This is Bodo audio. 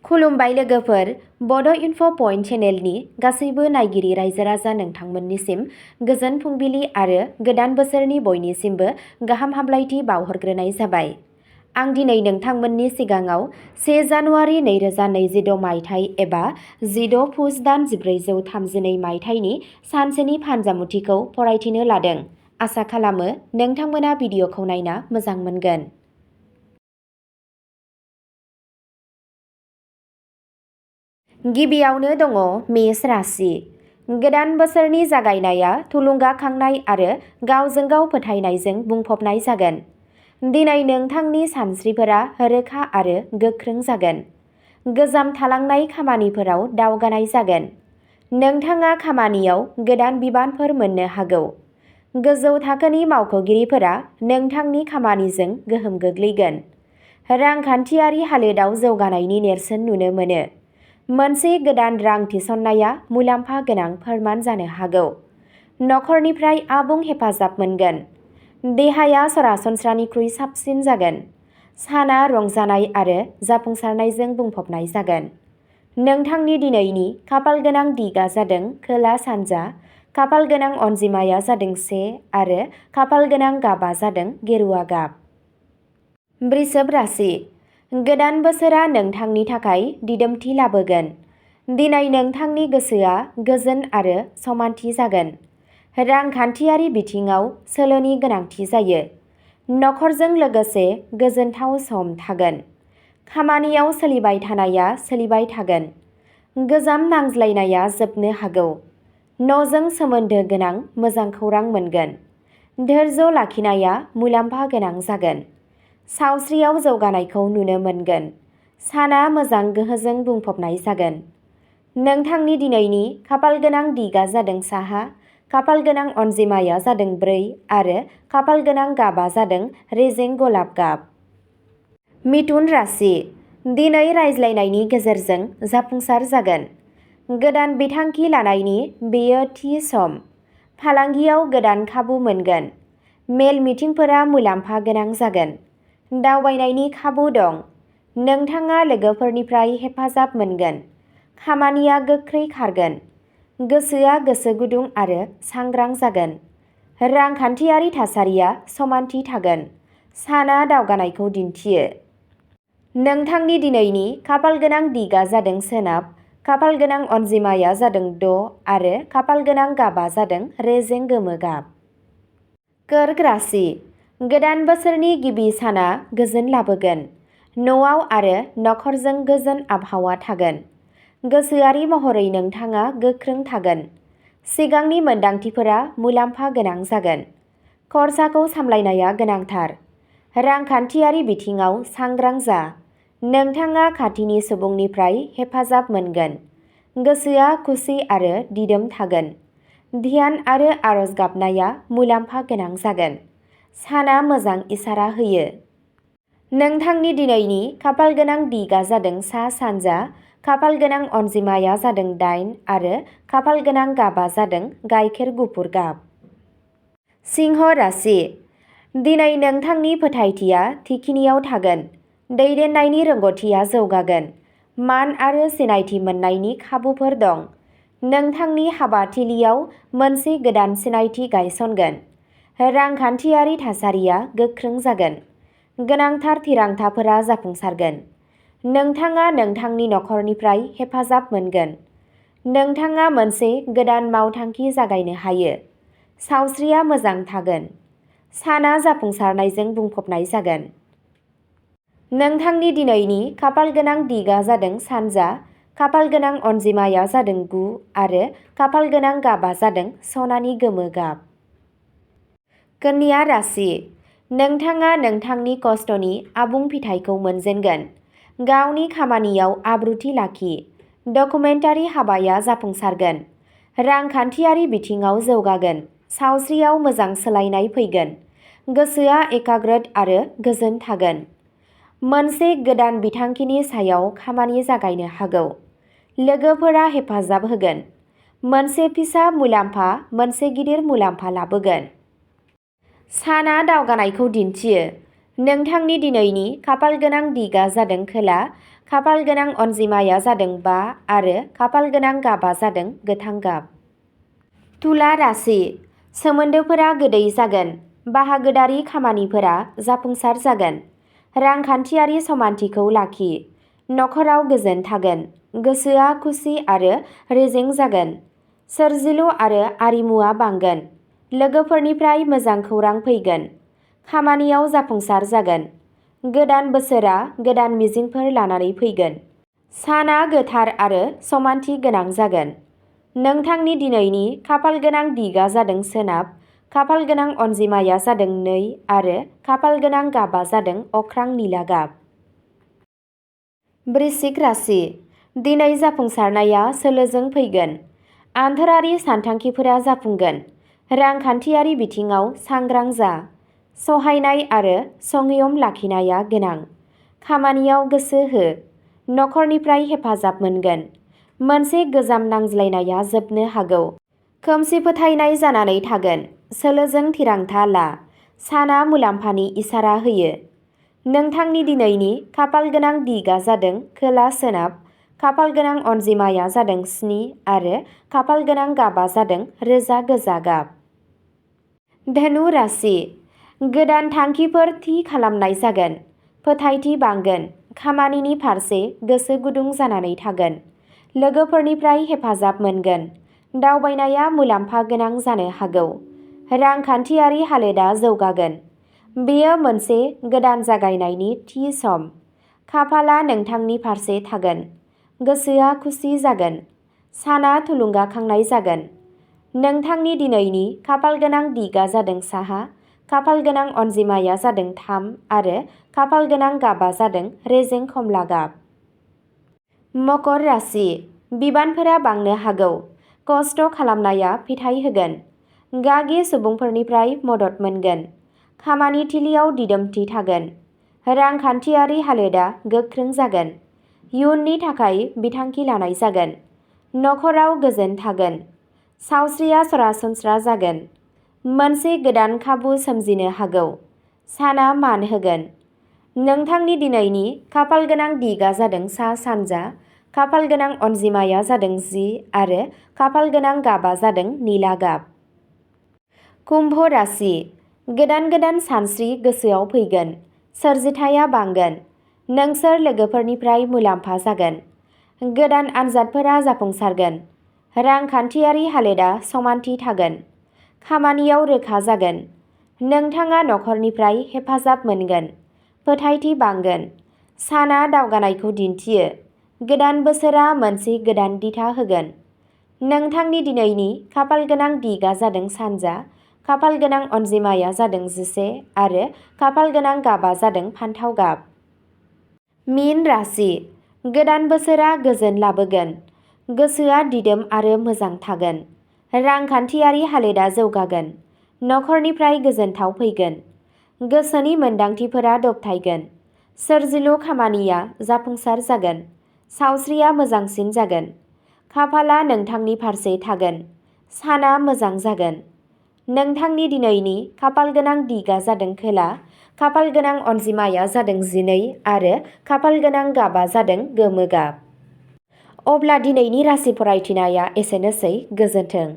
खुलुमबाय लोगोफोर, बड' इनफ' पइन्ट चेनेलनि गासैबो नायगिरि रायजो राजा नोंथांमोननिसिम गोजोन फुंबिलि आरो गोदान बोसोरनि बयनिसिमबो गाहाम हामलायथि बावहरग्रोनाय जाबाय। आं दिनै नोंथांमोननि सिगाङाव 1 जानुवारि 2026 मायथाइ एबा 16 पुस दान 1432 मायथाइनि सानसेनि फानजामुथिखौ फरायथिनो लादों। आसा खालामो नोंथांमोना भिडिअखौ नायना मोजां मोनगोन। गिबियावनो दङ मेष राशि। गोदान बोसोरनि जागायनाया थुलुंगाखांनाय आरो गावजों गाव फोथायनायजों बुंफबनाय जागोन। दिनै नोंथांनि सानस्रिफोरा रोखा आरो गोख्रों जागोन। गोजाम थालांनाय खामानिफोराव दावगानाय जागोन। नोंथाङा खामानियाव गोदान बिबानफोर मोननो हागौ। गोजौ थाखोनि मावख'गिरिफोरा नोंथांनि खामानिजों गोहोम गोग्लैगोन। रांखान्थियारि हालोदाव जौगानायनि नेरसोन नुनो मोनो। मोनसे गोदान रां थिसननाया मुलाम्फा गोनां फोरमान जानो हागौ। नखरनिफ्राय आबुं हेफाजाब मोनगोन। देहाया सरासनस्रानिख्रुइ साबसिन जागोन। साना रंजानाय आरो जाफुंसारनायजों बुंफबनाय जागोन। नोंथांनि दिनैनि खाफालगोनां दिगआ जादों खोला सानजा, खाफालगोनां अनजिमाया जादों 1 आरो खाफालगोनां गाबआ जादों गेरुआ गाब। वृषभ राशि। गोदान बोसोरा नोंथांनि थाखाय दिदोमथि लाबोगोन। दिनै नोंथांनि गोसोआ गोजोन आरो समानथि जागोन। रांखान्थियारि बिथिङाव सोलोनि गोनांथि जायो। नखरजों लोगोसे गोजोनथाव सम थागोन। खामानियाव सोलिबाय थानाया सोलिबाय थागोन। गोजाम नांज्लायनाया जोबनो हागौ। न'जों सोमोन्दो गोनां मोजां खौरां मोनगोन। धोर्य लाखिनाया मुलाम्फा गोनां जागोन। सावस्रियाव जौगानायखौ नुनो मोनगोन। साना मोजां गोहोजों बुंफबनाय जागोन। नोंथांनि दिनैनि खाफालगोनां दिगआ जादों साहा, खाफालगोनां अनजिमाया जादों 4 आरो खाफालगोनां गाबआ जादों रेजें गलाब गाब। मिथुन राशि। दिनै रायज्लायनायनि गेजेरजों जाफुंसार जागोन। गोदान बिथांखि लानायनि बेयो थि सम। फालांगियाव गोदान खाबु मोनगोन। मेल मिटिंफोरा मुलाम्फा गोनां जागोन। दावबायनायनि खाबु दं। नोंथाङा लोगोफोरनिफ्राय हेफाजाब मोनगोन। खामानिया गोख्रै खारगोन। गोसोआ गोसो गुदुं आरो सांग्रां जागोन। रांखान्थियारि थासारिया समानथि थागोन। साना दावगानायखौ दिन्थियो। नोंथांनि दिनैनि खाफालगोनां दिगआ जादों सोनाब, खाफालगोनां अनजिमाया जादों 6 आरो खाफालगोनां गाबआ जादों रेजें गोमो गाब। कर्क राशि। गोदान बोसोरनि गिबि साना गोजोन लाबोगोन। न'आव आरो नखरजों गोजोन आबहावा थागोन। गोसोआरि महरै नोंथाङा गोख्रों थागोन। सिगांनि मोनदांथिफोरा मुलाम्फा गोनां जागोन। खरसाखौ सामलायनाया गोनांथार। रांखान्थियारि बिथिङाव सांग्रां जा। नोंथाङा खाथिनि सुबुंनिफ्राय हेफाजाब मोनगोन। गोसोआ खुसि आरो दिदोम थागोन। ध्यान आरो आरज गाबनाया मुलाम्फा गोनां जागोन। साना मोजां इसारा होयो। नोंथांनि दिनैनि खाफालगोनां दिगआ जादों सा सानजा, खाफालगोनां अनजिमाया जादों 8 आरो खाफालगोनां गाबआ जादों गाइखेर गुफुर गाब। सिंह राशि। दिनै नोंथांनि फोथायथिया थिखिनियाव थागोन। दैदेननायनि रोंग'थिया जौगागोन। मान आरो सिनायथि मोननायनि खाबुफोर दं। नोंथांनि हाबाथिलियाव मोनसे गोदान सिनायथि गायसनगोन। रांखान्थियारि थासारिया गोख्रों जागोन। गोनांथार थिरांथाफोरा जाफुंसारगोन। नोंथाङा नोंथांनि नखरनिफ्राय हेफाजाब मोनगोन। नोंथाङा मोनसे गोदान मावथांखि जागायनो हायो। सावस्रिया मोजां थागोन। साना जाफुंसारनायजों बुंफबनाय जागोन। नोंथांनि दिनैनि खाफालगोनां दिगआ जादों सानजा, खाफालगोनां अनजिमाया जादों 9 आरो खाफालगोनां गाबआ जादों सनानि गोमो गाब। कन्या राशि। नोंथाङा नोंथांनि खस्थ'नि आबुं फिथाइखौ मोनजेनगोन। गावनि खामानियाव आब्रुथि लाखि। डकुमेन्टारि हाबाया जाफुंसारगोन। रांखान्थियारि बिथिङाव जौगागोन। सावस्रियाव मोजां सोलायनाय फैगोन। गोसोआ एकाग्रत आरो गोजोन थागोन। मोनसे गोदान बिथांखिनि सायाव खामानि जागायनो हागौ। लोगोफोरा हेफाजाब होगोन। मोनसे फिसा मुलाम्फा मोनसे गिदिर मुलाम्फा लाबोगोन। साना दावगानायखौ दिन्थियो। नोंथांनि दिनैनि खाफालगोनां दिगआ जादों खोला, खाफाल गोनां अनजिमाया जादों 5 आरो खाफाल गोनां गाबा जादों गोथां गाब। तुला राशि सोमोन्दोफोरा गोदै जागोन। बाहागोदारि खामानिफोरा जाफुंसार जागोन। रांखान्थियारि समानथिखौ लाखि। नखराव गोजोन थागोन। गोसोआ खुसि आरो रेजें जागोन। सोरजिलु आरो आरिमुआ बांगोन। लोगोफोरनिफ्राय मोजां खौरां फैगोन। खामानियाव जाफुंसार जागोन। गोदान बोसोरा गोदान मिजिंफोर लानानै फैगोन। साना गोथार आरो समानथि गोनां जागोन। नोंथांनि दिनैनि खाफाल गोनां दिगा जादों सोनाब। खाफाल गोनां अनजिमाया जादों 2 आरो खाफाल गोनां गाबा जादों अख्रां निला गाब। वृश्चिक राशि दिनै जाफुंसारनाया सोलोजों फैगोन। आन्थोरारि सानथांखिफोरा जाफुंगोन। रांखान्थियारि बिथिङाव सांग्रां जा। सहायनाय आरो संयम लाखिनाया गोनां। खामानियाव गोसो हो। नखरनिफ्राय हेफाजाब मोनगोन। मोनसे गोजाम नांज्लायनाया जोबनो हागौ। खोमसि फोथायनाय जानानै थागोन। सोलोजों थिरांथा ला। साना मुलाम्फानि इसारा होयो। नोंथांनि दिनैनि खाफाल गोनां दिगा जादों खोला सोनाब। खाफाल गोनां अनजिमाया जादों 7 आरो खाफाल गोनां गाबा जादों रोजा गोजा गाब। धनु राशि गोदान थांखिफोर थि खालामनाय जागोन। फोथायथि बांगोन। खामानिनि फारसे गोसो गुदुं जानानै थागोन। लोगोफोरनिफ्राय हेफाजाब मोनगोन। दावबायनाया मुलाम्फा गोनां जानो हागौ। रांखान्थियारि हालोदा जौगागोन। बेयो मोनसे गोदान जागायनायनि थि सम। खाफाला नोंथांनि फारसे थागोन। गोसोआ खुसि जागोन। साना थुलुंगाखांनाय जागोन। नोंथांनि दिनैनि खाफाल गोनां दिगा जादों साहा। खाफाल गोनां अनजिमाया जादों 3 आरो खाफाल गोनां गाबा जादों रेजें खमला गाब। मकर राशि बिबानफोरा बांनो हागौ। खस्थ' खालामनाया फिथाइ होगोन। गागि सुबुंफोरनिफ्राय मदद मोनगोन। खामानि थिलियाव दिदोमथि थागोन। रांखान्थियारि हालोदा गोख्रों जागोन। इयुननि थाखाय बिथांखि लानाय जागोन। नखराव गोजोन थागोन। सावस्रिया सरासनस्रा जागोन। मोनसे गोदान खाबु सोमजिनो हागौ। साना मान होगोन। नोंथांनि दिनैनि खाफाल गोनां दिगा जादों सा सानजा। खाफाल गोनां अनजिमाया जादों 10 आरो खाफाल गोनां गाबा जादों निला गाब। कुम्भ राशि गोदान गोदान सानस्रि गोसोआव फैगोन। सोरजिथाया बांगोन। नोंसोर लोगोफोरनिफ्राय मुलाम्फा जागोन। गोदान आनजादफोरा जाफुंसारगोन। रांखान्थियारि हालोदा समानथि थागोन। खामानियाव रोखा जागोन। नोंथाङा नखरनिफ्राय हेफाजाब मोनगोन। फोथायथि बांगोन। साना दावगानायखौ दिन्थियो। गोदान बोसोरा मोनसे गोदान दिथा होगोन। नोंथांनि दिनैनि खाफाल गोनां दिगा जादों सानजा। खाफाल गोनां अनजिमाया जादों 11 आरो खाफाल गोनां गाबा जादों फान्थाव गाब। मीन राशि गोदान बोसोरा गोजोन लाबोगोन। गोसोआ दिदोम आरो मोजां थागोन। रांखान्थियारि हालोदा जौगागोन। नखरनिफ्राय गोजोनथाव फैगोन। गोसोनि मोन्दांथिफोरा दबथायगोन। सोरजिलु खामानिया जाफुंसार जागोन। सावस्रिया मोजांसिन जागोन। खाफाला नोंथांनि फारसे थागोन। साना मोजां जागोन। नोंथांनि दिनैनि खाफाल गोनां दिगा जादों खोला। खाफाल गोनां अनजिमाया जादों 12 आरो खाफाल गोनां गाबा जादों गोमो गाब। अब्ला दिनैनि राशि फरायथिनाया एसेनोसै। गोजोन्थों।